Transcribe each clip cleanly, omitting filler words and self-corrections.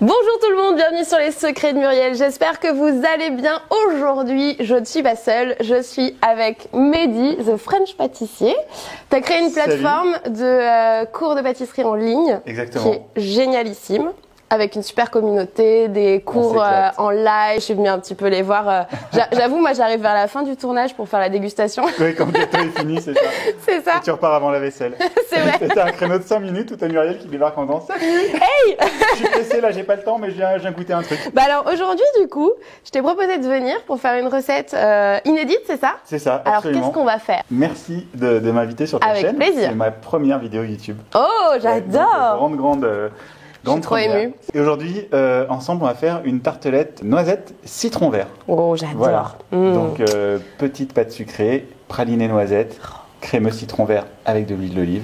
Bonjour tout le monde, bienvenue sur les secrets de Muriel. J'espère que vous allez bien. Aujourd'hui, je ne suis pas seule, je suis avec Mehdi, The French Pâtissier. Tu as créé une plateforme de cours de pâtisserie en ligne. Exactement. Qui est génialissime. Avec une super communauté, des cours en live, je suis venue un petit peu les voir. J'avoue, moi j'arrive vers la fin du tournage pour faire la dégustation. Oui, quand le gâteau est fini, c'est ça. C'est ça. Et tu repars avant la vaisselle. C'est vrai. C'était un créneau de 5 minutes où t'as Muriel qui débarque en disant « Salut !» Hey. Je suis pressée là, j'ai pas le temps, mais je viens goûter un truc. Bah alors aujourd'hui du coup, je t'ai proposé de venir pour faire une recette inédite, c'est ça? C'est ça, Alors absolument. qu'est-ce qu'on va faire? Merci de m'inviter sur ta Avec chaîne. plaisir. C'est ma première vidéo YouTube. Oh, j'adore! Grande Je suis trop première. émue. Et aujourd'hui, ensemble, on va faire une tartelette noisette citron vert. Oh, j'adore. Voilà. Mmh. Donc, petite pâte sucrée, pralinée noisette, crémeux citron vert avec de l'huile d'olive.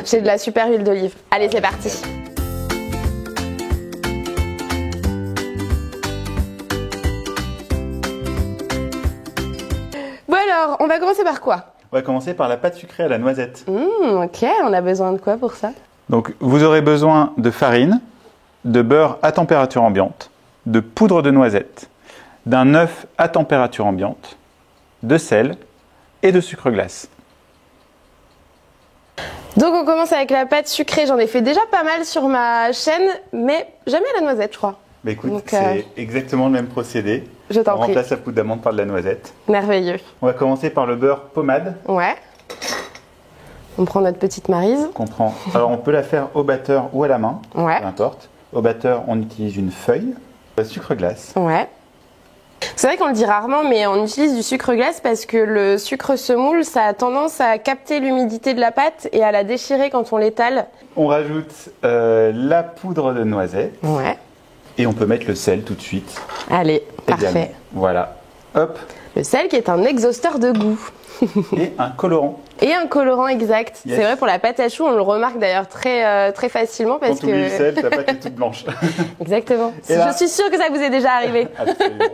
J'ai de la super huile d'olive. Allez, c'est parti. Bon alors, on va commencer par quoi? On va commencer par la pâte sucrée à la noisette. Ok, on a besoin de quoi pour ça? Donc, vous aurez besoin de farine, de beurre à température ambiante, de poudre de noisette, d'un œuf à température ambiante, de sel et de sucre glace. Donc on commence avec la pâte sucrée. J'en ai fait déjà pas mal sur ma chaîne, mais jamais à la noisette, je crois. Bah écoute, Donc, c'est exactement le même procédé. Je t'en On prie. remplace la poudre d'amande par de la noisette. Merveilleux. On va commencer par le beurre pommade. Ouais. On prend notre petite maryse. Qu'on prend. Alors on peut la faire au batteur ou à la main, Ouais. peu importe. Au batteur, on utilise une feuille, sucre glace. Ouais. C'est vrai qu'on le dit rarement, mais on utilise du sucre glace parce que le sucre semoule, ça a tendance à capter l'humidité de la pâte et à la déchirer quand on l'étale. On rajoute la poudre de noisette Ouais. et on peut mettre le sel tout de suite. Allez, également. parfait. Voilà. Hop. Le sel qui est un exhausteur de goût. Et un colorant. Et un colorant exact. Yes. C'est vrai pour la pâte à choux, on le remarque d'ailleurs très facilement parce Quand tu oublies le que... sel, ta pâte est toute blanche. Exactement. Et là- Je suis sûre que ça vous est déjà arrivé. Absolument.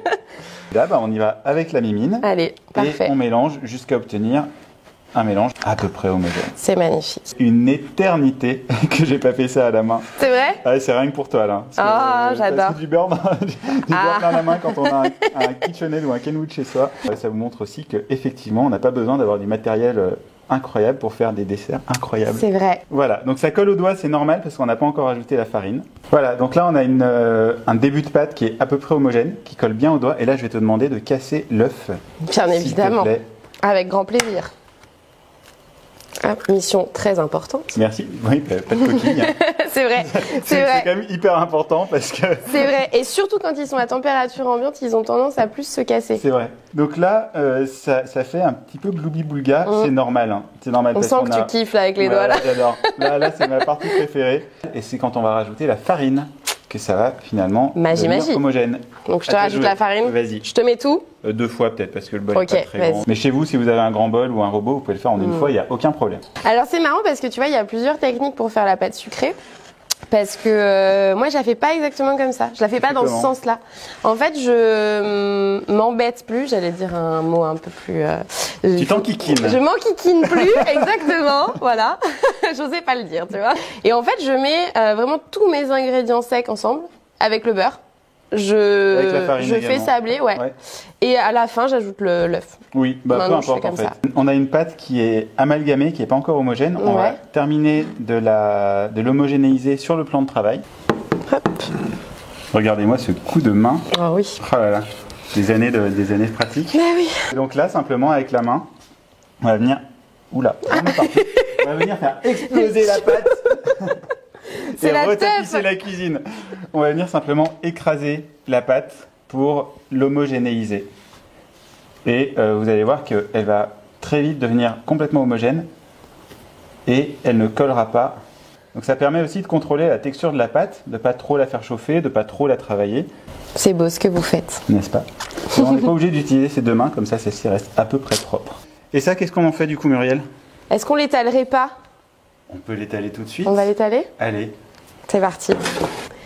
Là, on y va avec la mimine. Allez, parfait. Et on mélange jusqu'à obtenir un mélange à peu près homogène. C'est magnifique. Une éternité que j'ai pas fait ça à la main. C'est vrai? Ah, c'est rien que pour toi là. Ah, j'adore. Parce que du beurre, beurre plein la main quand on a un KitchenAid ou un Kenwood chez soi. Ça vous montre aussi qu'effectivement, on n'a pas besoin d'avoir du matériel incroyable pour faire des desserts incroyables. C'est vrai. Voilà, donc ça colle au doigt, c'est normal parce qu'on n'a pas encore ajouté la farine. Voilà, donc là on a un début de pâte qui est à peu près homogène, qui colle bien au doigt. Et là je vais te demander de casser l'œuf. Bien s'il te évidemment. plaît. Avec grand plaisir. Hop, mission très importante. Merci. Oui, pas de coquille. Hein. C'est vrai, c'est C'est vrai. quand même hyper important parce que... C'est vrai. Et surtout quand ils sont à température ambiante, ils ont tendance à plus se casser. C'est vrai. Donc là, ça fait un petit peu gloubi-boulga. C'est normal. Hein. C'est normal. On parce sent qu'on que tu a- kiffes là avec les Ouais, doigts là. J'adore. Là c'est ma partie préférée. Et c'est quand on va rajouter la farine que ça va finalement Magie, devenir magie. homogène. Donc je te À toi de rajoute jouer. la farine. Vas-y. Je te mets tout. 2 fois peut-être parce que le bol Ok, est pas très vas-y. grand. Mais chez vous, si vous avez un grand bol ou un robot, vous pouvez le faire en une fois, il n'y a aucun problème. Alors c'est marrant parce que tu vois, il y a plusieurs techniques pour faire la pâte sucrée. Parce que moi, je la fais pas exactement comme ça. Je la fais pas dans ce Comment sens-là. En fait, je m'embête plus. J'allais dire un mot un peu plus. Tu t'enquiquines. Je m'enquiquine plus, exactement. Voilà. J'osais pas le dire, tu vois. Et en fait, je mets vraiment tous mes ingrédients secs ensemble avec le beurre. Avec la farine Je fais également. sabler, ouais. Et à la fin, j'ajoute l'œuf. Oui, peu Maintenant, je fais importe en comme fait. ça. On a une pâte qui est amalgamée, qui n'est pas encore homogène. On va Ouais. terminer de l'homogénéiser sur le plan de travail. Hop. Regardez-moi ce coup de main. Oh oui. Oh là là, des années de pratique. Bah oui. Et donc là, simplement avec la main, on va venir. Oula, on est parti. On va venir faire exploser la pâte. C'est et la retapisser teuf. la cuisine. On va venir simplement écraser la pâte pour l'homogénéiser. Et vous allez voir qu'elle va très vite devenir complètement homogène et elle ne collera pas. Donc ça permet aussi de contrôler la texture de la pâte, de ne pas trop la faire chauffer, de ne pas trop la travailler, C'est beau ce que vous faites. n'est-ce pas? Et on n'est pas obligé d'utiliser ses deux mains, comme ça celle-ci reste à peu près propre. Et ça, qu'est-ce qu'on en fait du coup, Muriel? Est-ce qu'on l'étalerait pas? On peut l'étaler tout de suite. On va l'étaler? Allez. C'est parti.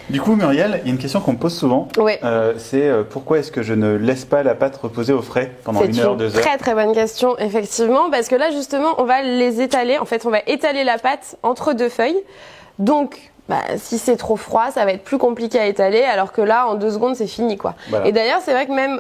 Du coup, Muriel, il y a une question qu'on me pose souvent. Ouais. C'est pourquoi est-ce que je ne laisse pas la pâte reposer au frais pendant C'est 1 heure, une 2 heures? très très bonne question, effectivement, parce que là justement, on va les étaler. En fait, on va étaler la pâte entre deux feuilles. Donc, si c'est trop froid, ça va être plus compliqué à étaler, alors que là, en 2 secondes, c'est fini, quoi. Voilà. Et d'ailleurs, c'est vrai que même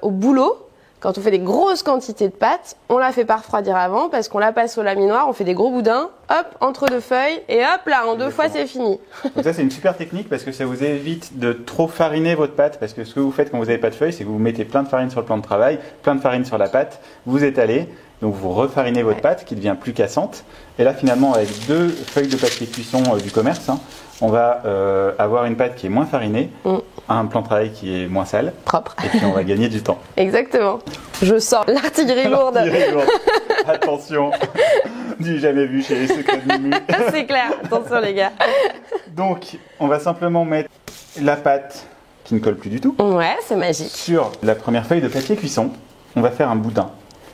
au boulot, quand on fait des grosses quantités de pâte, on la fait pas refroidir avant parce qu'on la passe au laminoir, on fait des gros boudins, hop, entre 2 feuilles, et hop là, en 2 fois, c'est fini. Donc ça, c'est une super technique parce que ça vous évite de trop fariner votre pâte. Parce que ce que vous faites quand vous n'avez pas de feuilles, c'est que vous mettez plein de farine sur le plan de travail, plein de farine sur la pâte, vous étalez, donc vous refarinez votre pâte qui devient plus cassante. Et là, finalement, avec 2 feuilles de papier cuisson du commerce, on va avoir une pâte qui est moins farinée, un plan de travail qui est moins sale, propre. Et puis on va gagner du temps. Exactement. Je sors l'artillerie lourde. L'artillerie lourde. Attention, du jamais vu chez les secrets de Mumu. C'est clair, attention les gars. Donc, on va simplement mettre la pâte qui ne colle plus du tout. Ouais, c'est magique. Sur la première feuille de papier cuisson, on va faire un boudin.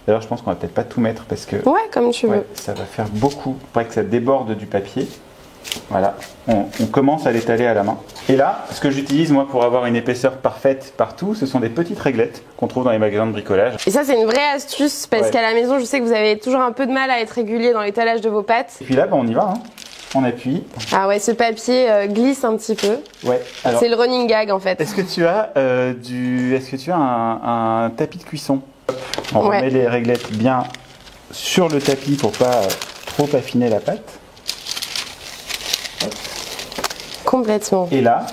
D'ailleurs, je pense qu'on va peut-être pas tout mettre parce que ouais, comme tu veux. Ça va faire beaucoup pour que ça déborde du papier. Voilà, on commence à l'étaler à la main. Et là, ce que j'utilise moi pour avoir une épaisseur parfaite partout, ce sont des petites réglettes qu'on trouve dans les magasins de bricolage. Et ça, c'est une vraie astuce parce qu'à la maison, je sais que vous avez toujours un peu de mal à être régulier dans l'étalage de vos pâtes. Et puis là, on y va, on appuie. Ah ouais, ce papier glisse un petit peu. Ouais. C'est le running gag en fait. Est-ce que tu as un tapis de cuisson? On remet les réglettes bien sur le tapis pour pas trop affiner la pâte. Complètement. Et là,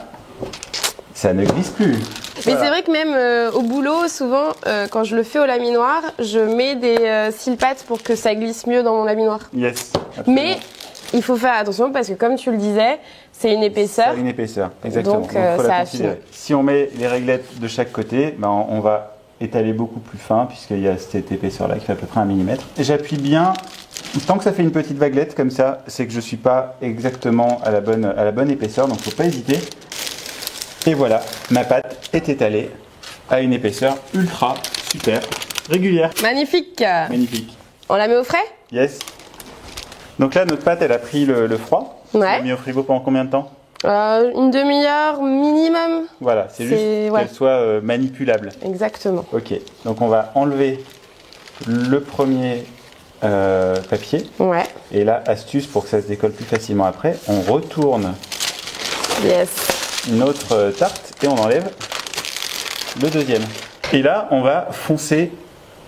ça ne glisse plus. Mais c'est vrai que même au boulot, souvent, quand je le fais au laminoir, je mets des cils-pâtes pour que ça glisse mieux dans mon laminoir. Yes. Absolument. Mais il faut faire attention parce que comme tu le disais, c'est une épaisseur. C'est une épaisseur, exactement. Donc ça affine. Si on met les réglettes de chaque côté, on va étaler beaucoup plus fin puisqu'il y a cette épaisseur-là qui fait à peu près 1 mm. J'appuie bien. Tant que ça fait une petite vaguelette comme ça, c'est que je ne suis pas exactement à la bonne épaisseur, donc il ne faut pas hésiter. Et voilà, ma pâte est étalée à une épaisseur ultra, super, régulière. Magnifique. Magnifique. On la met au frais? Yes. Donc là, notre pâte, elle a pris le froid. Ouais. On l'a mis au frigo pendant combien de temps? Une demi-heure minimum. Voilà, c'est juste qu'elle soit manipulable. Exactement. Ok, donc on va enlever le premier papier. Ouais. Et là, astuce pour que ça se décolle plus facilement après, on retourne notre tarte et on enlève le deuxième. Et là, on va foncer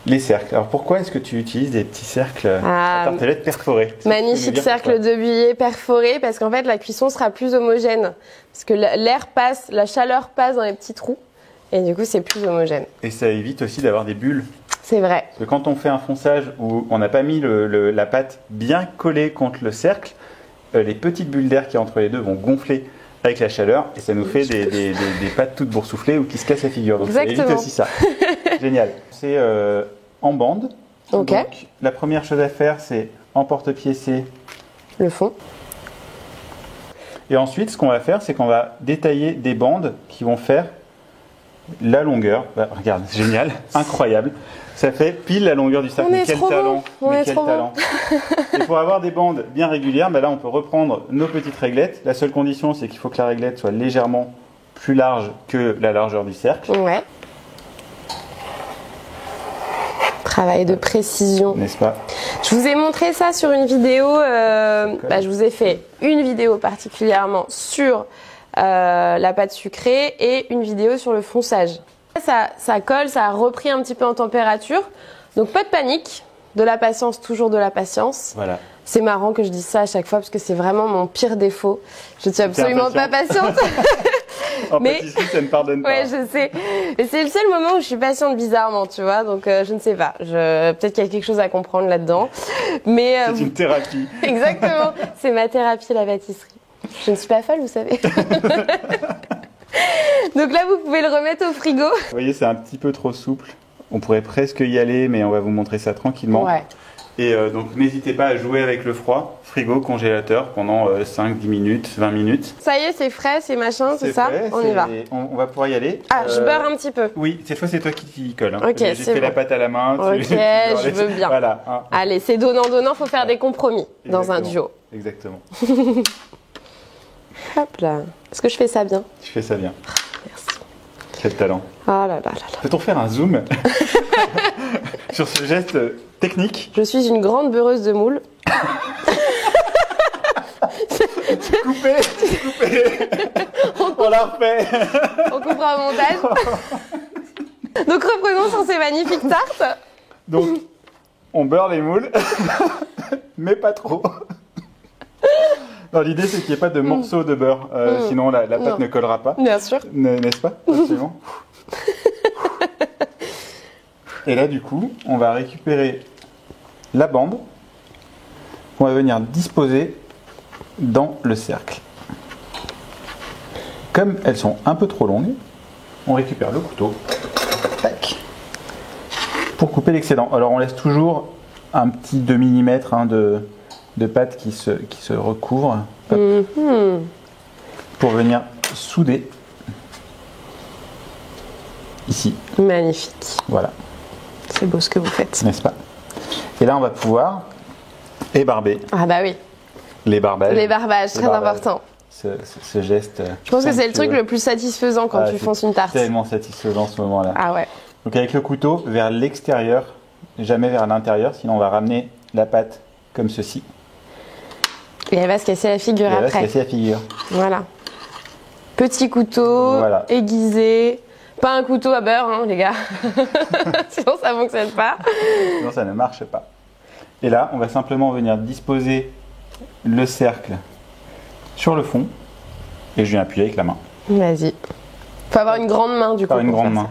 les cercles. Alors pourquoi est-ce que tu utilises des petits cercles à tartelettes perforés? Magnifique cercle de buée perforé parce qu'en fait la cuisson sera plus homogène. Parce que l'air passe, la chaleur passe dans les petits trous et du coup c'est plus homogène. Et ça évite aussi d'avoir des bulles. C'est vrai. Parce que quand on fait un fonçage où on n'a pas mis la pâte bien collée contre le cercle, les petites bulles d'air qui entre les deux vont gonfler avec la chaleur et ça nous fait des pâtes toutes boursouflées ou qui se cassent la figure. Donc ça évite aussi ça. Génial. C'est en bande. Ok. Donc la première chose à faire, c'est en porte-pied, c'est le fond. Et ensuite, ce qu'on va faire, c'est qu'on va détailler des bandes qui vont faire la longueur. Regarde, c'est génial, incroyable. Ça fait pile la longueur du cercle. Mais quel talent! Mais quel talent! Et pour avoir des bandes bien régulières, là on peut reprendre nos petites réglettes. La seule condition, c'est qu'il faut que la réglette soit légèrement plus large que la largeur du cercle. Ouais. Travail de précision. N'est-ce pas? Je vous ai montré ça sur une vidéo. Je vous ai fait une vidéo particulièrement sur la pâte sucrée et une vidéo sur le fonçage. Ça colle, ça a repris un petit peu en température. Donc pas de panique, de la patience, toujours de la patience. Voilà. C'est marrant que je dise ça à chaque fois parce que c'est vraiment mon pire défaut. Je ne suis absolument pas patiente. En pâtisserie, ça ne pardonne pas. Ouais, je sais. Mais c'est le seul moment où je suis patiente bizarrement, tu vois. Donc je ne sais pas. Peut-être qu'il y a quelque chose à comprendre là-dedans. Mais c'est une thérapie. Exactement. C'est ma thérapie, la pâtisserie. Je ne suis pas folle, vous savez. Donc là, vous pouvez le remettre au frigo. Vous voyez, c'est un petit peu trop souple. On pourrait presque y aller, mais on va vous montrer ça tranquillement. Ouais. Et donc, n'hésitez pas à jouer avec le froid, frigo, congélateur, pendant 5, 10 minutes, 20 minutes. Ça y est, c'est frais, c'est machin, c'est ça frais, on y va. On va pouvoir y aller. Ah, je beurre un petit peu. Oui, cette fois, c'est toi qui t'y colle. Ok, j'ai fait la pâte à la main. Ok, je veux bien. Voilà. Allez, c'est donnant-donnant, faut faire des compromis dans un duo. Exactement. Hop là. Est-ce que je fais ça bien? Tu fais ça bien. Merci. Quel talent. Ah là là là là. Peut-on faire un zoom sur ce geste technique? Je suis une grande beurreuse de moules. Coupé. On la refait. On coupera au montage. Donc reprenons sur ces magnifiques tartes. Donc, on beurre les moules, mais pas trop. Non, l'idée, c'est qu'il n'y ait pas de morceaux de beurre, sinon la pâte ne collera pas. Bien sûr. N'est-ce pas? Absolument. Et là, du coup, on va récupérer la bande qu'on va venir disposer dans le cercle. Comme elles sont un peu trop longues, on récupère le couteau. Tac. Pour couper l'excédent. Alors, on laisse toujours un petit 2 mm de pâte qui se recouvre pour venir souder ici. Magnifique. Voilà. C'est beau ce que vous faites. N'est-ce pas? Et là, on va pouvoir ébarber. Ah bah oui. Les barbages. Les barbages, très important. Ce geste. Je pense que c'est le truc le plus satisfaisant quand tu fonces une tarte. C'est tellement satisfaisant ce moment-là. Ah ouais. Donc avec le couteau vers l'extérieur, jamais vers l'intérieur, sinon on va ramener la pâte comme ceci. Et elle va se casser la figure après. Elle va se casser la figure. Voilà. Petit couteau, voilà. Aiguisé. Pas un couteau à beurre, hein, les gars. Sinon ça fonctionne pas. Sinon ça ne marche pas. Et là, on va simplement venir disposer le cercle sur le fond et je viens appuyer avec la main. Vas-y. Faut avoir une grande main du coup. Une grande main.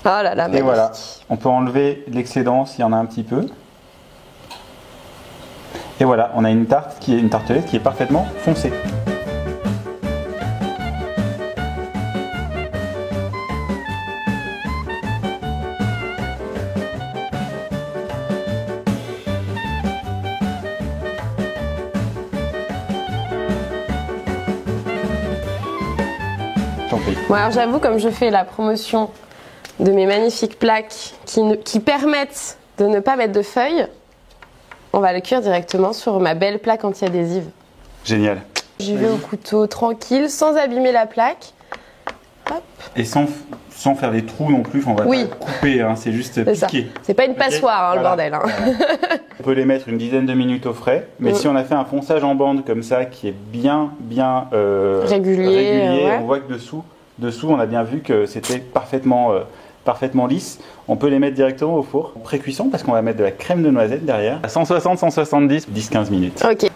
Oh là là, magnifique. Et voilà, on peut enlever l'excédent s'il y en a un petit peu. Et voilà, on a une tartelette qui est parfaitement foncée. Bon alors j'avoue, comme je fais la promotion de mes magnifiques plaques qui permettent de ne pas mettre de feuilles, on va le cuire directement sur ma belle plaque anti-adhésive. Génial. J'y vais au couteau tranquille, sans abîmer la plaque. Hop. Et sans faire des trous non plus, on va pas couper, hein, c'est juste piquer. C'est pas une passoire, hein, voilà. Le bordel. Hein. Voilà. On peut les mettre une dizaine de minutes au frais, mais si on a fait un fonçage en bande comme ça, qui est bien régulier, ouais. On voit que dessous, on a bien vu que c'était parfaitement lisse. On peut les mettre directement au four, pré-cuisson, parce qu'on va mettre de la crème de noisette derrière. À 160, 170, 10-15 minutes. Ok.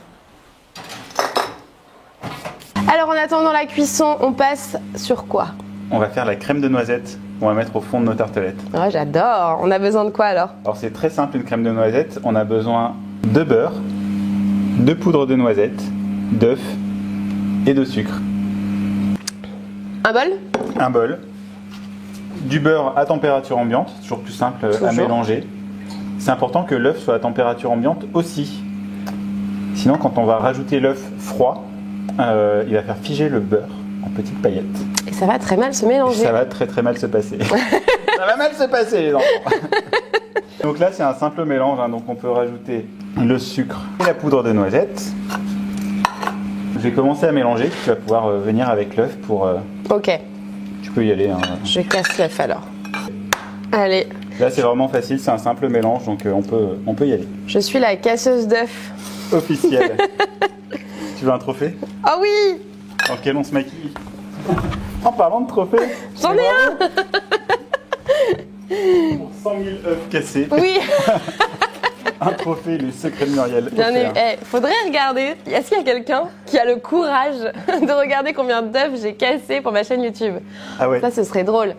Alors en attendant la cuisson, on passe sur quoi? On va faire la crème de noisette qu'on va mettre au fond de nos tartelettes. Oh, j'adore. On a besoin de quoi alors? Alors c'est très simple, une crème de noisette. On a besoin de beurre, de poudre de noisette, d'œufs et de sucre. Un bol? Un bol. Du beurre à température ambiante, c'est toujours plus simple à mélanger. C'est important que l'œuf soit à température ambiante aussi. Sinon, quand on va rajouter l'œuf froid, il va faire figer le beurre en petites paillettes. Et ça va très mal se mélanger. Ça va très très mal se passer. Ça va mal se passer, les enfants. Donc là, c'est un simple mélange. Hein, donc on peut rajouter le sucre et la poudre de noisette. Je vais commencer à mélanger. Tu vas pouvoir venir avec l'œuf pour... Ok. Tu peux y aller. Hein. Je casse l'œuf alors. Allez. Là, c'est vraiment facile. C'est un simple mélange. Donc on peut y aller. Je suis la casseuse d'œufs. Officielle. Tu veux un trophée? Oh oui! Dans lequel on se maquille. En parlant de trophée, j'en ai un! Pour 100 000 œufs cassés. Oui! Un trophée, le secret de Muriel. Bien faudrait regarder. Est-ce qu'il y a quelqu'un qui a le courage de regarder combien d'œufs j'ai cassés pour ma chaîne YouTube? Ah ouais. Ça, ce serait drôle.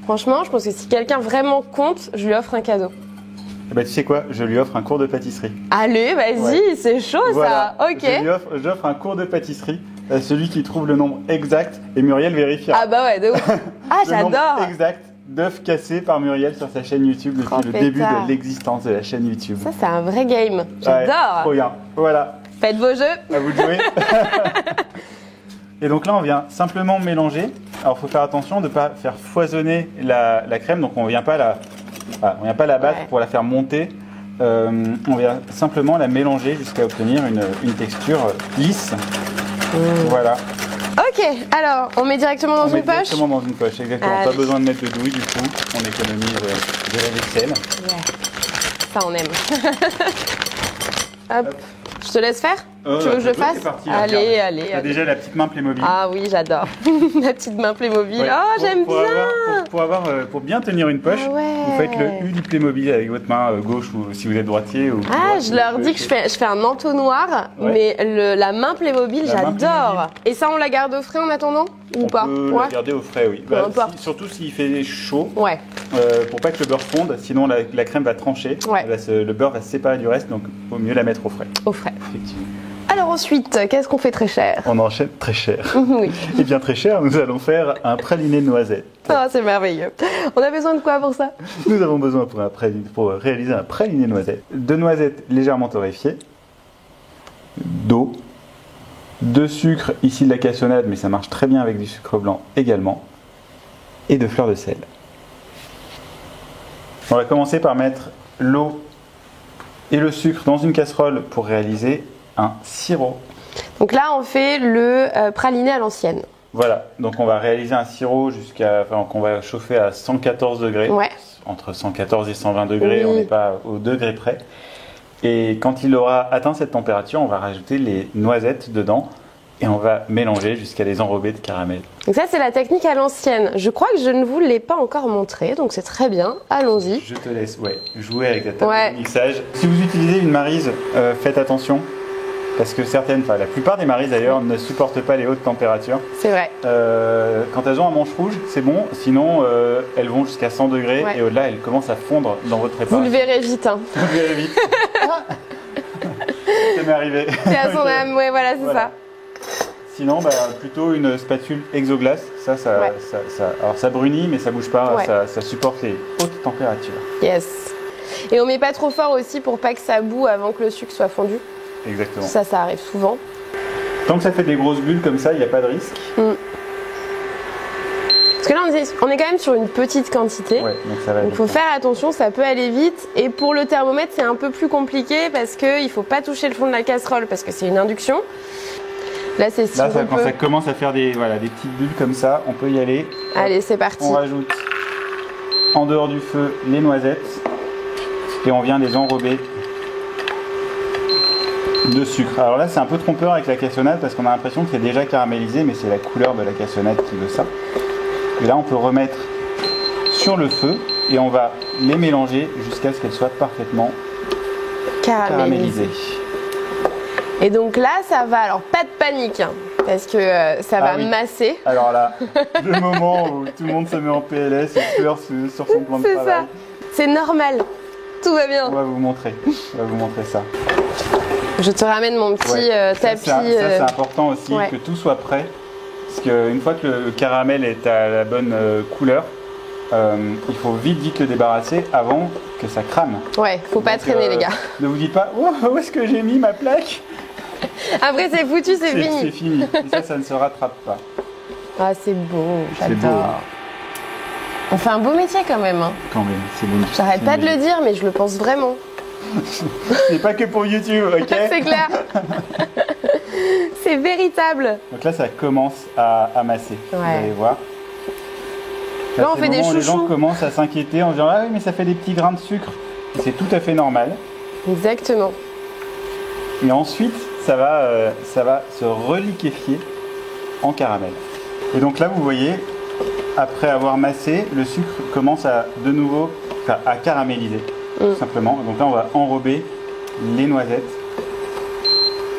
Franchement, je pense que si quelqu'un vraiment compte, je lui offre un cadeau. Bah, tu sais quoi? Je lui offre un cours de pâtisserie. Allez, vas-y, ouais. C'est chaud voilà. Ça. Ok. J'offre un cours de pâtisserie à celui qui trouve le nombre exact et Muriel vérifiera. Ah bah ouais, de ouf. Ah, j'adore. Le nombre exact d'œufs cassés par Muriel sur sa chaîne YouTube depuis le début de l'existence de la chaîne YouTube. Ça, c'est un vrai game. J'adore. Ouais, trop bien. Voilà. Faites vos jeux. À vous de jouer. Et donc là, on vient simplement mélanger. Alors, il faut faire attention de ne pas faire foisonner la crème. Donc, on ne vient pas la battre pour la faire monter. On vient simplement la mélanger jusqu'à obtenir une texture lisse. Voilà. Ok, alors on met directement dans une poche. Directement dans une poche, exactement. Pas besoin de mettre de douille du coup. On économise de la vaisselle. Ouais. Ça, on aime. Hop. Je te laisse faire? Tu veux que je le fasse? Allez, allez. Tu as déjà la petite main Playmobil. Ah oui, j'adore. La petite main Playmobil. Ouais, oh, j'aime bien. Pour bien tenir une poche, vous faites le U du Playmobil avec votre main gauche ou si vous êtes droitier. Ou je leur dis que je fais un entonnoir, mais la main Playmobil, j'adore. Et ça, on la garde au frais en attendant ou pas? On peut la garder au frais, oui. Bah, surtout s'il fait chaud, pour pas que le beurre fonde, sinon la crème va trancher. Le beurre va se séparer du reste, donc il vaut mieux la mettre au frais. Au frais. Effectivement. Alors ensuite, qu'est-ce qu'on fait très cher? On enchaîne très cher. Oui. Et bien très cher, nous allons faire un praliné de noisettes. Oh, c'est merveilleux. On a besoin de quoi pour ça? Nous avons besoin pour réaliser un praliné de noisettes, de noisettes légèrement torréfiées, d'eau, de sucre, ici de la cassonade, mais ça marche très bien avec du sucre blanc également, et de fleur de sel. On va commencer par mettre l'eau et le sucre dans une casserole pour réaliser un sirop. Donc là, on fait le praliné à l'ancienne. Voilà, donc on va réaliser un sirop qu'on va chauffer à 114 degrés. Entre 114 et 120 degrés, on n'est pas au degré près. Et quand il aura atteint cette température, on va rajouter les noisettes dedans et on va mélanger jusqu'à les enrober de caramel. Donc ça, c'est la technique à l'ancienne. Je crois que je ne vous l'ai pas encore montré, donc c'est très bien. Allons-y. Je te laisse jouer avec la table de mixage. Si vous utilisez une maryse, faites attention. Parce que la plupart des marises d'ailleurs ne supportent pas les hautes températures. C'est vrai. Quand elles ont un manche rouge, c'est bon. Sinon, elles vont jusqu'à 100 degrés et au-delà, elles commencent à fondre dans votre préparation. Vous le verrez vite. Hein. Vous le verrez vite. Ça m'est arrivé. C'est à son âme, voilà, c'est ça. Sinon, plutôt une spatule exoglace. Alors ça brunit, mais ça bouge pas. Ça supporte les hautes températures. Yes. Et on met pas trop fort aussi pour pas que ça boue avant que le sucre soit fondu. Exactement. Ça arrive souvent. Tant que ça fait des grosses bulles comme ça, il n'y a pas de risque. Parce que là, on est quand même sur une petite quantité. Donc ça va. Donc il faut faire attention, ça peut aller vite. Et pour le thermomètre, c'est un peu plus compliqué parce qu'il ne faut pas toucher le fond de la casserole parce que c'est une induction. Là, c'est si quand ça commence à faire des petites bulles comme ça, on peut y aller. Allez, c'est parti. On rajoute en dehors du feu les noisettes et on vient les enrober de sucre. Alors là, c'est un peu trompeur avec la cassonade parce qu'on a l'impression que c'est déjà caramélisé, mais c'est la couleur de la cassonade qui veut ça. Et là, on peut remettre sur le feu et on va les mélanger jusqu'à ce qu'elles soient parfaitement caramélisées. Et donc là, ça va. Alors, pas de panique, parce que ça va masser. Alors là, le moment où tout le monde se met en PLS et pleure sur son plan de travail. C'est ça. C'est normal. Tout va bien. On va vous montrer ça. Je te ramène mon petit tapis. Ça, c'est important aussi que tout soit prêt. Parce qu'une fois que le caramel est à la bonne couleur, il faut vite le débarrasser avant que ça crame. Faut pas traîner les gars. Ne vous dites pas où est-ce que j'ai mis ma plaque? Après c'est foutu, c'est fini. C'est fini. Et ça ne se rattrape pas. Ah c'est beau, j'adore. On fait un beau métier quand même. Quand même, c'est bon. J'arrête pas de le dire, mais je le pense vraiment. C'est pas que pour YouTube, ok? C'est clair. C'est véritable. Donc là, ça commence à masser. Vous allez voir. Là, on fait des chouchous. Les gens commencent à s'inquiéter en disant ah oui, mais ça fait des petits grains de sucre. C'est tout à fait normal. Exactement. Et ensuite, ça va se reliquéfier en caramel. Et donc là, vous voyez, après avoir massé, le sucre commence à caraméliser, tout simplement. Donc là, on va enrober les noisettes.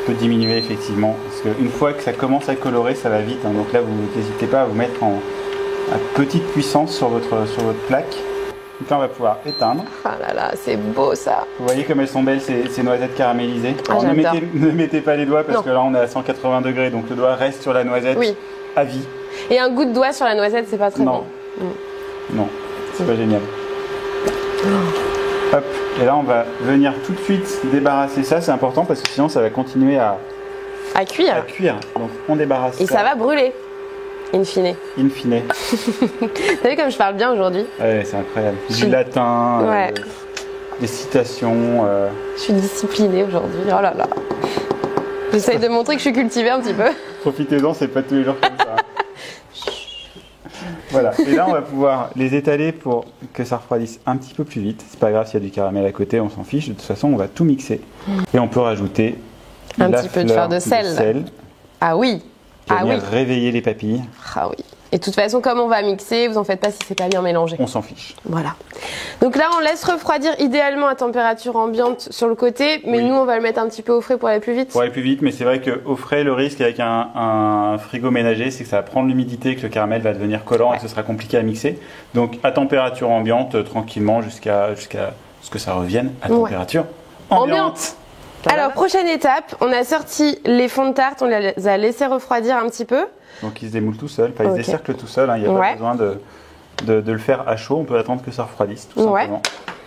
On peut diminuer effectivement, parce qu'une fois que ça commence à colorer, ça va vite. Donc là, vous n'hésitez pas à vous mettre à petite puissance sur votre plaque. Donc là, on va pouvoir éteindre. Ah là là, c'est beau ça. Vous voyez comme elles sont belles ces noisettes caramélisées. Alors, ne mettez pas les doigts parce que là, on est à 180 degrés, donc le doigt reste sur la noisette à vie. Et un goût de doigt sur la noisette, c'est pas très bon. Non, c'est pas génial. Hop. Et là, on va venir tout de suite débarrasser ça. C'est important parce que sinon, ça va continuer à cuire. Donc, on débarrasse ça. Et ça va brûler. In fine. T'as vu comme je parle bien aujourd'hui? Ouais, c'est incroyable. Du latin, des citations. Je suis disciplinée aujourd'hui. Oh là là. J'essaye de montrer que je suis cultivée un petit peu. Profitez-en, c'est pas tous les jours comme ça. Voilà. Et là, on va pouvoir les étaler pour que ça refroidisse un petit peu plus vite. C'est pas grave s'il y a du caramel à côté, on s'en fiche. De toute façon, on va tout mixer. Et on peut rajouter un petit peu de fleur de sel. Ah oui. Qui va venir réveiller les papilles. Ah oui. Et de toute façon, comme on va mixer, vous en faites pas si c'est pas bien mélangé. On s'en fiche. Voilà. Donc là, on laisse refroidir idéalement à température ambiante sur le côté, mais nous, on va le mettre un petit peu au frais pour aller plus vite. Pour aller plus vite, mais c'est vrai qu'au frais, le risque avec un frigo ménager, c'est que ça va prendre l'humidité, que le caramel va devenir collant et que ce sera compliqué à mixer. Donc à température ambiante, tranquillement, jusqu'à ce que ça revienne à température ambiante. Alors, prochaine étape, on a sorti les fonds de tarte, on les a laissés refroidir un petit peu. Donc ils se démoulent tout seuls, ils se décerclent tout seuls, il n'y a pas besoin de le faire à chaud, on peut attendre que ça refroidisse tout simplement.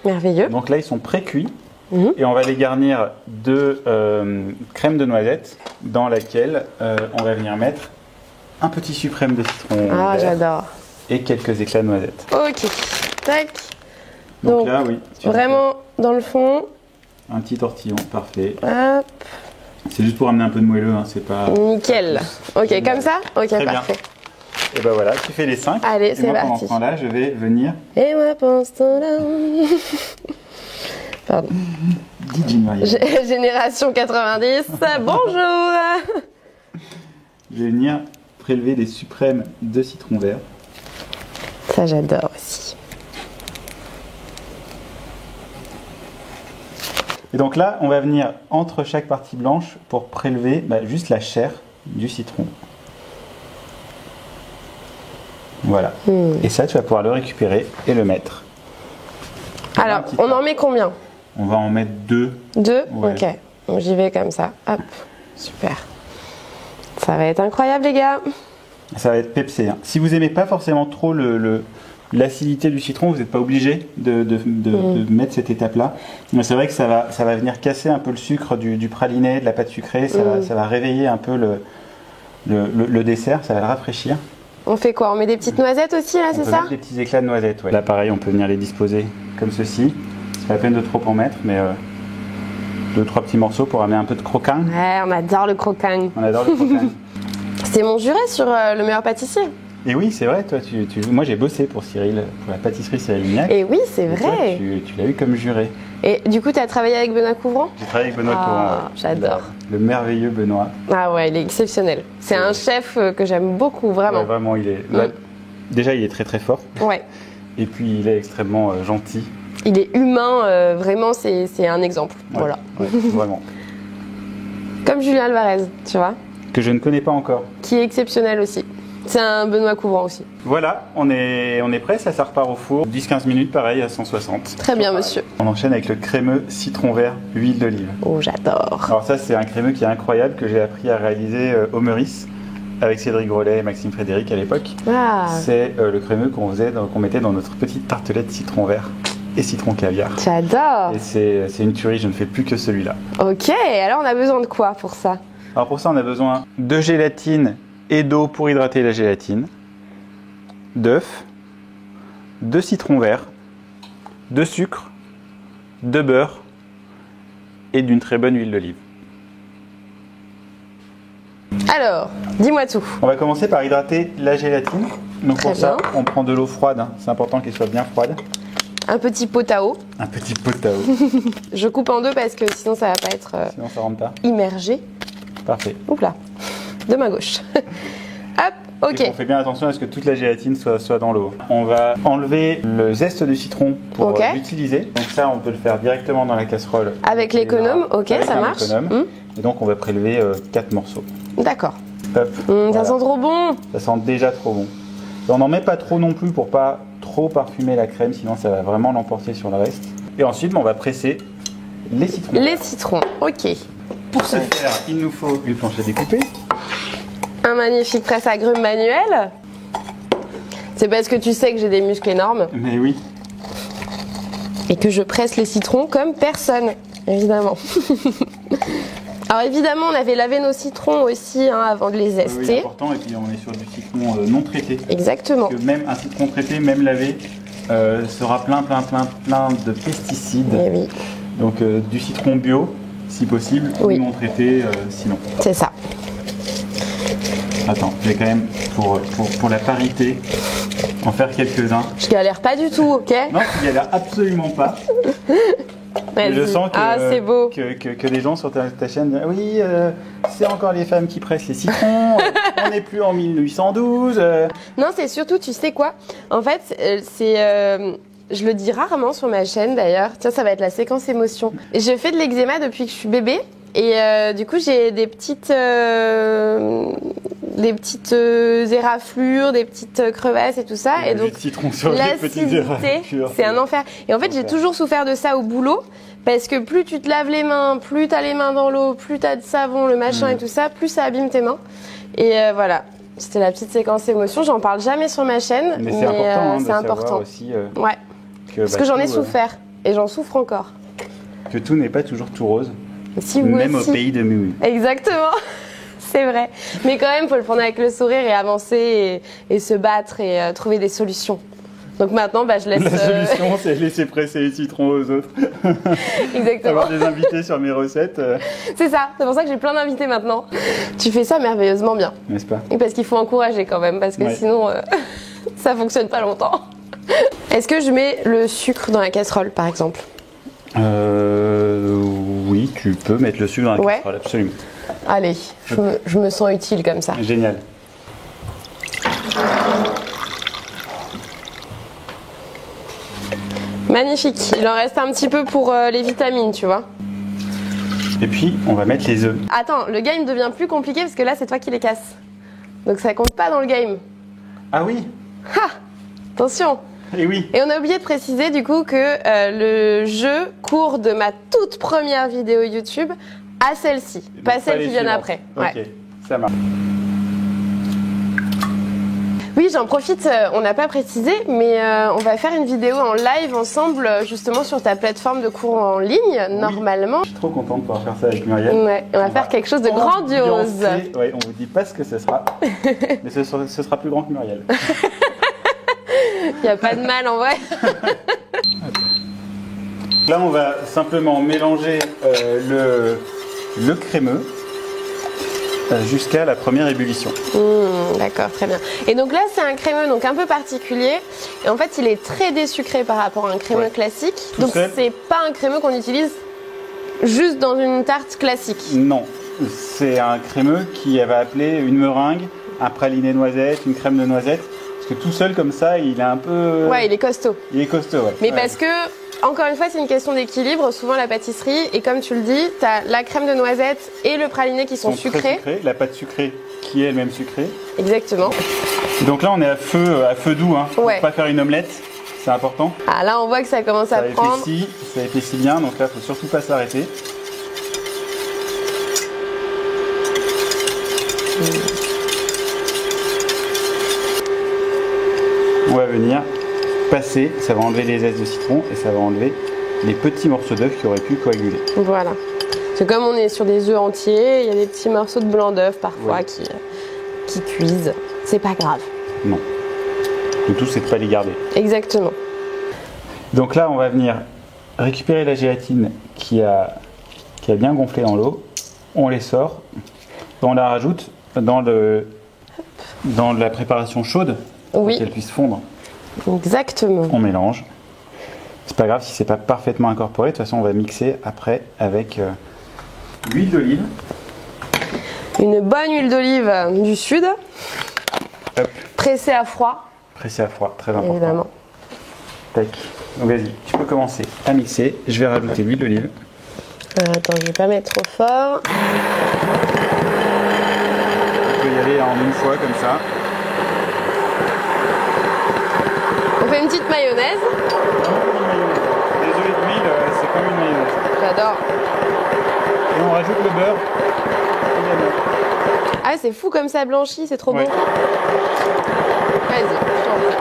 Merveilleux. Donc là ils sont pré-cuits et on va les garnir de crème de noisette dans laquelle on va venir mettre un petit suprême de citron vert j'adore. Et quelques éclats de noisette. Ok, tac. Donc là vraiment dans le fond. Un petit tortillon, parfait. Hop. C'est juste pour amener un peu de moelleux, c'est pas... Nickel. Ok, comme ça? Ok, très parfait. Et ben voilà, tu fais les 5. Allez, c'est parti. Pendant ce temps-là, je vais venir... Et moi, pendant ce temps-là... Pardon. Génération 90, bonjour. Je vais venir prélever des suprêmes de citron vert. Ça, j'adore aussi. Et donc là, on va venir entre chaque partie blanche pour prélever juste la chair du citron. Voilà. Et ça, tu vas pouvoir le récupérer et le mettre. Alors, on en met combien? On va en mettre 2. 2 ? Ok. Donc j'y vais comme ça. Hop. Super. Ça va être incroyable, les gars. Ça va être pepsé. Si vous n'aimez pas forcément trop l'acidité du citron, vous n'êtes pas obligé de mettre cette étape-là. Mais c'est vrai que ça va venir casser un peu le sucre du praliné, de la pâte sucrée. Ça va réveiller un peu le dessert, ça va le rafraîchir. On fait quoi? On met des petites noisettes aussi, là, c'est ça? On peut mettre des petits éclats de noisettes, Là, pareil, on peut venir les disposer comme ceci. C'est pas la peine de trop en mettre, mais 2-3 petits morceaux pour amener un peu de croquant. Ouais, on adore le croquant. On adore le croquant. C'est mon juré sur le meilleur pâtissier. Et oui, c'est vrai, toi, moi j'ai bossé pour Cyril, pour la pâtisserie Cyril Lignac. Et oui, c'est vrai. Toi, tu l'as eu comme juré. Et du coup, tu as travaillé avec Benoît Couvrant? J'ai travaillé avec Benoît Couvrant. J'adore. Le merveilleux Benoît. Ah ouais, il est exceptionnel. C'est un chef que j'aime beaucoup, vraiment. Ouais, vraiment, il est. Déjà, il est très très fort. Ouais. Et puis, il est extrêmement gentil. Il est humain, vraiment, c'est un exemple. Ouais, voilà. Ouais, vraiment. Comme Julien Alvarez, tu vois. Que je ne connais pas encore. Qui est exceptionnel aussi. C'est un Benoît Couvrant aussi. Voilà, on est prêt, ça repart au four. 10-15 minutes, pareil, à 160. Très bien, monsieur. On enchaîne avec le crémeux citron vert, huile d'olive. Oh, j'adore. Alors ça, c'est un crémeux qui est incroyable, que j'ai appris à réaliser au Meurice, avec Cédric Grolet et Maxime Frédéric à l'époque. C'est le crémeux qu'on mettait dans notre petite tartelette citron vert et citron caviar. J'adore. Et c'est une tuerie, je ne fais plus que celui-là. Ok, alors on a besoin de quoi pour ça? Alors pour ça, on a besoin de gélatine et d'eau pour hydrater la gélatine, d'œufs, de citron vert, de sucre, de beurre et d'une très bonne huile d'olive. Alors, dis-moi tout. On va commencer par hydrater la gélatine. Donc Très pour ça, bien. on prend de l'eau froide, c'est important qu'elle soit bien froide. Un petit pot à eau. Un petit pot à eau, Je coupe en deux parce que sinon ça va pas être sinon ça rentre pas. immergé. Parfait. Oups là, de ma gauche. Hop, ok. Et on fait bien attention à ce que toute la gélatine soit dans l'eau. On va enlever le zeste du citron pour l'utiliser. Donc ça, on peut le faire directement dans la casserole. Avec l'économe, ok, Avec ça marche. Et donc on va prélever 4 morceaux. D'accord. Hop, Ça voilà. sent trop bon. Ça sent déjà trop bon. Et on n'en met pas trop non plus pour pas trop parfumer la crème, sinon ça va vraiment l'emporter sur le reste. Et ensuite, on va presser les citrons. Les citrons, ok. Pour ce faire, il nous faut une planche à découper. Un magnifique presse-agrumes manuel. C'est parce que tu sais que j'ai des muscles énormes Mais oui. et que je presse les citrons comme personne, évidemment. Alors évidemment, on avait lavé nos citrons aussi avant de les Oui, zester. important. Et puis on est sur du citron non traité. Exactement. Parce que même un citron traité, même lavé, sera plein de pesticides. Eh oui, Donc du citron bio, si possible, Oui. ou non traité, sinon. c'est ça. Attends, je vais quand même, pour la parité, en faire quelques-uns. Je galère pas du tout, ok? Non, tu galères absolument pas. Je sens c'est beau. que des gens sur ta chaîne disent oui, c'est encore les femmes qui pressent les citrons, on n'est plus en 1812. Non, c'est surtout, tu sais quoi? En fait, je le dis rarement sur ma chaîne d'ailleurs. Tiens, ça va être la séquence émotion. Je fais de l'eczéma depuis que je suis bébé. Et du coup, j'ai des petites éraflures, des petites crevasses et tout ça. Et donc, l'acidité, c'est un enfer. Et en fait, j'ai toujours souffert de ça au boulot. Parce que plus tu te laves les mains, plus tu as les mains dans l'eau, plus tu as de savon, le machin et tout ça, plus ça abîme tes mains. Et voilà. C'était la petite séquence émotion. J'en parle jamais sur ma chaîne. Mais c'est important aussi. Ouais. Parce que j'en ai souffert. Et j'en souffre encore. Que tout n'est pas toujours tout rose. Si même au pays de Mumu. Exactement, c'est vrai. Mais quand même, il faut le prendre avec le sourire et avancer et se battre et trouver des solutions. Donc maintenant, je laisse... La solution, c'est laisser presser les citrons aux autres. Exactement. Avoir des invités sur mes recettes. C'est ça, c'est pour ça que j'ai plein d'invités maintenant. Tu fais ça merveilleusement bien. N'est-ce pas? Et parce qu'il faut encourager quand même, parce que sinon, ça fonctionne pas longtemps. Est-ce que je mets le sucre dans la casserole, par exemple? Oui, tu peux mettre le sucre dans la casserole, absolument. Allez, je me sens utile comme ça. Génial. Magnifique. Il en reste un petit peu pour les vitamines, tu vois. Et puis, on va mettre les œufs. Attends, le game devient plus compliqué parce que là, c'est toi qui les casses. Donc ça compte pas dans le game. Ah oui? Ha! Attention. Et oui. Et on a oublié de préciser du coup que le jeu court de ma toute première vidéo YouTube à celle-ci, pas celle qui vient après. Ok, ça marche. Oui, j'en profite, on n'a pas précisé, mais on va faire une vidéo en live ensemble justement sur ta plateforme de cours en ligne, normalement. Je suis trop contente de pouvoir faire ça avec Muriel. Ouais, on va faire quelque chose de grandiose. Ouais, on vous dit pas ce que ce sera, mais ce sera plus grand que Muriel. Il n'y a pas de mal en vrai. Là, on va simplement mélanger le crémeux jusqu'à la première ébullition. D'accord, très bien. Et donc là, c'est un crémeux donc un peu particulier. Et en fait, il est très désucré par rapport à un crémeux classique. Donc, c'est pas un crémeux qu'on utilise juste dans une tarte classique. Non, c'est un crémeux qui va appeler une meringue, un praliné noisette, une crème de noisette. Parce que tout seul comme ça, il est un peu... Ouais, il est costaud. Il est costaud, ouais. Mais parce que, encore une fois, c'est une question d'équilibre. Souvent, la pâtisserie, et comme tu le dis, tu as la crème de noisette et le praliné qui sont sucrés. La pâte sucrée qui est elle-même sucrée. Exactement. Donc là, on est à feu doux, hein. Pour pas faire une omelette, c'est important. Ah, là, on voit que ça commence à prendre. Ça épaissit bien, donc là, il faut surtout pas s'arrêter. On va venir passer, ça va enlever les zestes de citron et ça va enlever les petits morceaux d'œuf qui auraient pu coaguler. Voilà. C'est comme on est sur des œufs entiers, il y a des petits morceaux de blanc d'œuf parfois qui cuisent. C'est pas grave. Non. Le tout, c'est de pas les garder. Exactement. Donc là, on va venir récupérer la gélatine qui a bien gonflé dans l'eau. On les sort. On la rajoute dans la préparation chaude. Pour qu'elle puisse fondre. Exactement. On mélange. C'est pas grave si c'est pas parfaitement incorporé. De toute façon, on va mixer après avec l'huile d'olive. Une bonne huile d'olive du sud. Hop. Pressée à froid. Pressée à froid, très important. Évidemment. Tac. Donc vas-y, tu peux commencer à mixer. Je vais rajouter l'huile d'olive. Attends, je vais pas mettre trop fort. Tu peux y aller en une fois comme ça. On fait une petite mayonnaise. Des œufs et de l'huile, c'est comme une mayonnaise. J'adore. Et on rajoute le beurre. Ah, c'est fou comme ça blanchit, c'est trop bon. Vas-y, je t'en prie.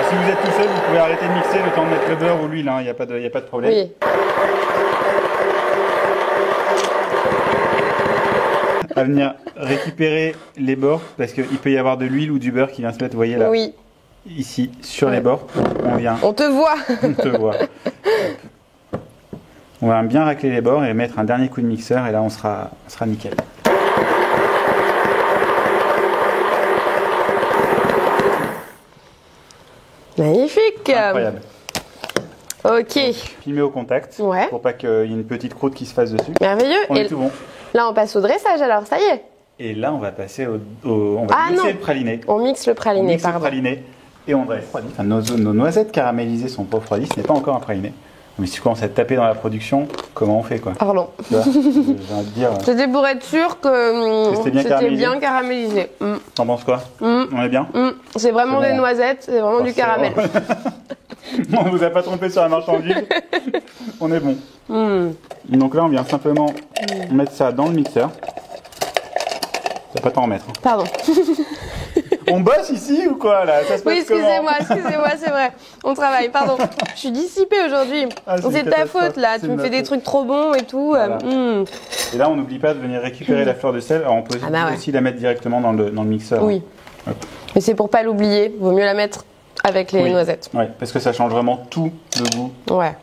Si vous êtes tout seul, vous pouvez arrêter de mixer le temps de mettre le beurre ou l'huile, il n'y a pas de problème. Oui. À venir récupérer les bords parce qu'il peut y avoir de l'huile ou du beurre qui vient se mettre, vous voyez là, ici sur les bords. On te voit. On te voit. On va bien racler les bords et mettre un dernier coup de mixeur et là on sera nickel. Magnifique. Incroyable. Ok. Filmer au contact, Ouais. pour pas qu'il y ait une petite croûte qui se fasse dessus. Merveilleux. On Et est tout bon. là, on passe au dressage alors, ça y est. Et là, on va passer on va Ah, mixer non. le praliné. On mixe le On praliné, mixe le pardon. praliné et on dresse. Enfin, nos noisettes caramélisées sont pas refroidies, ce n'est pas encore un praliné. Mais si tu commences à te taper dans la production, comment on fait quoi? Pardon. Tu vois, j'ai envie de dire. C'était pour être sûr que C'était bien c'était caramélisé. bien caramélisé. T'en penses quoi? On est bien? C'est vraiment C'est des bon. noisettes, c'est vraiment du C'est caramel. bon. On vous a pas trompé sur la marchandise. On est bon. Donc là, on vient simplement mettre ça dans le mixeur. T'as pas t'en remettre. Hein. Pardon. On bosse ici ou quoi là? Ça se passe Oui, comment? excusez-moi, c'est vrai. On travaille, pardon. Je suis dissipée aujourd'hui. Ah, c'est C'est une de ta catastrophe. faute là, C'est tu de me ma fais des faute. trucs trop bons et tout. Voilà. Et là, on n'oublie pas de venir récupérer la fleur de sel. Alors, on peut Ah bah ouais. aussi la mettre directement dans le mixeur. Oui. Hop. Mais c'est pour pas l'oublier, vaut mieux la mettre avec les Oui. noisettes. Ouais, parce que ça change vraiment tout le goût. Ouais.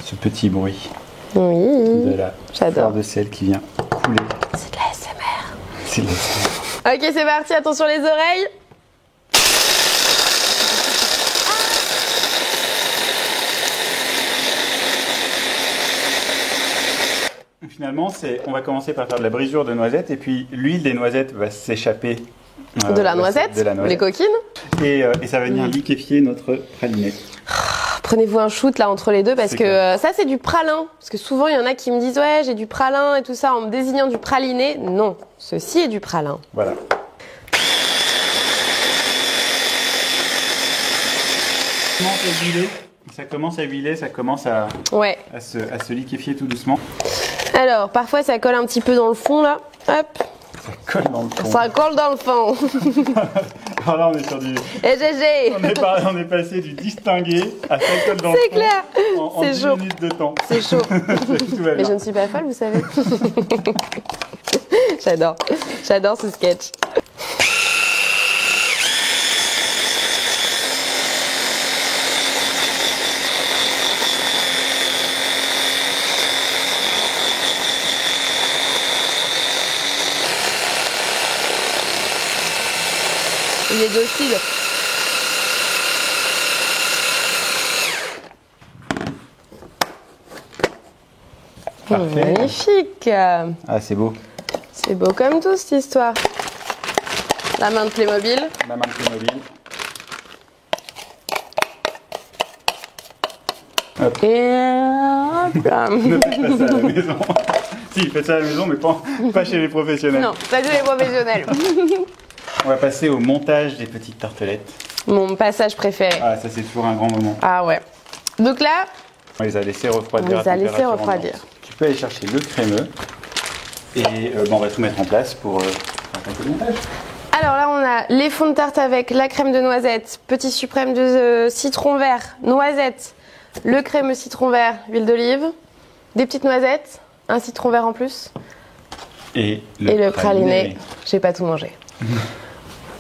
Ce petit bruit Oui. de la J'adore. fleur de sel qui vient couler. C'est de la SMR. C'est le- Ok, c'est parti, attention les oreilles. Finalement, on va commencer par faire de la brisure de noisettes et puis l'huile des noisettes va s'échapper De la noisette, de la les coquines. et ça va venir liquéfier notre praliné. Prenez-vous un shoot là entre les deux parce C'est que clair. ça c'est du pralin. Parce que souvent il y en a qui me disent ouais j'ai du pralin et tout ça en me désignant du praliné. Non, ceci est du pralin. Voilà. Ça commence à huiler, ça commence à Ouais. se liquéfier tout doucement. Alors parfois ça colle un petit peu dans le fond là. Hop, Ça colle dans le fond. ça colle dans le fond. Alors là, on est sur du. Et GG. On est passé du distingué à ça colle dans le C'est fond clair. en C'est 10 chaud. minutes de temps. C'est chaud. Tout va Mais bien. je ne suis pas folle, vous savez. J'adore. J'adore ce sketch. Il est docile. Parfait. Magnifique. Ah, c'est beau. C'est beau comme tout cette histoire. La main de Playmobil. Ma main de Playmobil. Et Ne faites pas ça à la maison. Si, faites ça à la maison, mais pas chez les professionnels. non, pas tous les professionnels. On va passer au montage des petites tartelettes. Mon passage préféré. Ah, ça, c'est toujours un grand moment. Ah ouais. Donc là, On les a laissés refroidir. On les à a laissés température refroidir. ambiante. Tu peux aller chercher le crémeux. Et on va tout mettre en place pour attaquer le montage. alors là, on a les fonds de tarte avec la crème de noisette, petit suprême de citron vert, noisette, le crémeux citron vert, huile d'olive, des petites noisettes, un citron vert en plus, Et le praliné. J'ai pas tout mangé.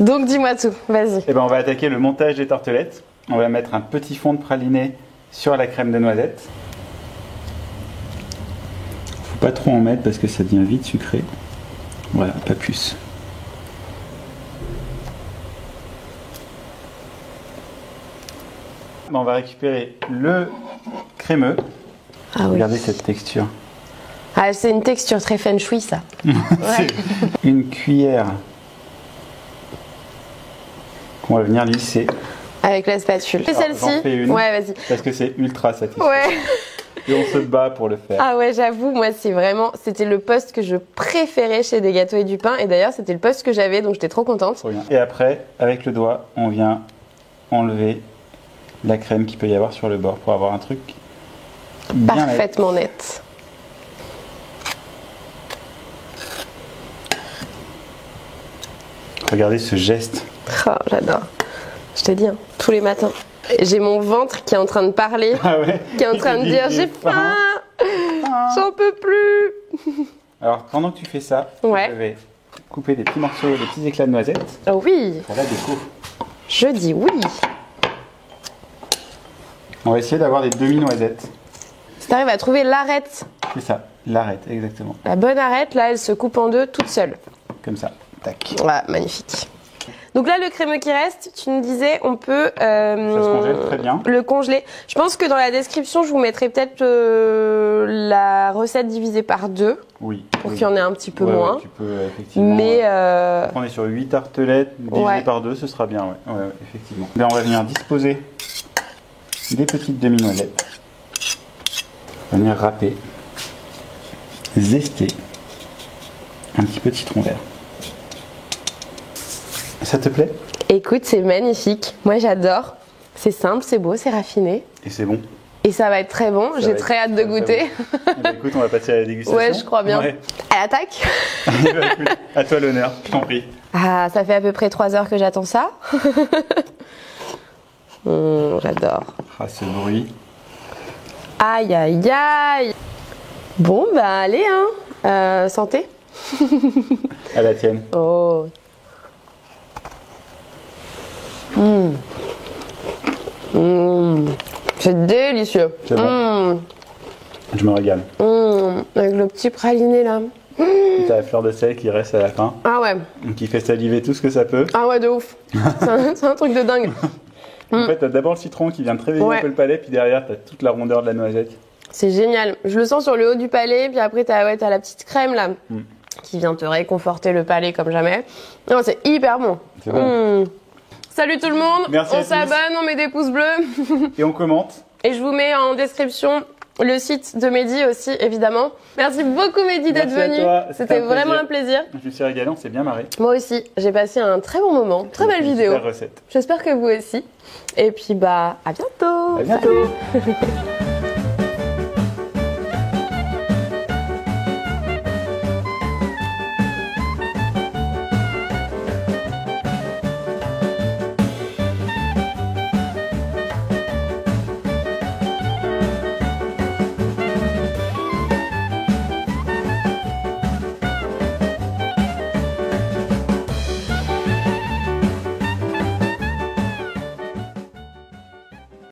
Donc dis-moi tout, vas-y. Eh ben, on va attaquer le montage des tartelettes. On va mettre un petit fond de praliné sur la crème de noisette. Faut pas trop en mettre parce que ça devient vite sucré. Voilà, pas plus. Ben, on va récupérer le crémeux. Ah oui. Regardez cette texture. Ah, c'est une texture très feng shui ça. C'est une cuillère qu'on va venir lisser Avec la spatule. Et Alors, celle-ci. j'en fais une. Ouais, vas-y. parce que c'est ultra satisfaisant. Ouais. Et on se bat pour le faire. Ah ouais, j'avoue, moi c'était le poste que je préférais chez Des Gâteaux et du Pain. Et d'ailleurs, c'était le poste que j'avais, donc j'étais trop contente. Trop bien. Et après, avec le doigt, on vient enlever la crème qu'il peut y avoir sur le bord pour avoir un truc bien net. Parfaitement net. Regardez ce geste. Oh, j'adore. Je t'ai dit, hein, tous les matins. J'ai mon ventre qui est en train de parler, Ah ouais. qui est en train de dire j'ai faim, j'en peux plus. Alors pendant que tu fais ça, Ouais. je vais couper des petits morceaux, des petits éclats de noisettes Oh oui, pour la déco. je dis oui. On va essayer d'avoir des demi-noisettes. Si t'arrives à trouver l'arête, C'est ça, l'arête, exactement. la bonne arête, là, elle se coupe en deux toute seule. Comme ça. Tac. Voilà, magnifique. Donc là, le crémeux qui reste, tu nous disais, on peut Ça se congèle très bien. le congeler. Je pense que dans la description, je vous mettrai peut-être la recette divisée par 2. Oui. Pour qu'il y en ait un petit peu Ouais, moins. ouais, tu peux effectivement. Mais On est sur 8 tartelettes divisées par 2, ce sera bien, ouais. Ouais, effectivement. Là, on va venir disposer des petites demi-noisettes. On va venir râper, zester un petit peu de citron vert. Ça te plaît? Écoute, c'est magnifique. Moi, j'adore. C'est simple, c'est beau, c'est raffiné. Et c'est bon. Et ça va être très bon. J'ai très hâte de goûter. Eh ben, écoute, on va passer à la dégustation. Ouais, je crois bien. Ouais. À l'attaque. Eh ben, écoute, à toi l'honneur, je t'en prie. Ah, ça fait à peu près 3 heures que j'attends ça. J'adore. Ah, ce bruit. Aïe, aïe, aïe. Bon, bah allez, hein. Santé. À la tienne. Oh. C'est délicieux. C'est bon. Je me régale. Avec le petit praliné là. T'as la fleur de sel qui reste à la fin, Ah ouais. qui fait saliver tout ce que ça peut. Ah ouais, de ouf. C'est un truc de dingue. En fait, t'as d'abord le citron qui vient te réveiller un peu le palais, puis derrière, t'as toute la rondeur de la noisette. C'est génial. Je le sens sur le haut du palais, puis après t'as la petite crème là, qui vient te réconforter le palais comme jamais. Non, c'est hyper bon. C'est bon. Salut tout le monde. Merci à on tous. s'abonne, on met des pouces bleus. Et on commente. Et je vous mets en description le site de Mehdi aussi, évidemment. Merci beaucoup Mehdi d'être Merci à venu. toi. C'était vraiment un plaisir. Je me suis régalé, on s'est bien marré. Moi aussi, j'ai passé un très bon moment. Très belle vidéo. Super recette. J'espère que vous aussi. Et puis bah à bientôt. À bientôt.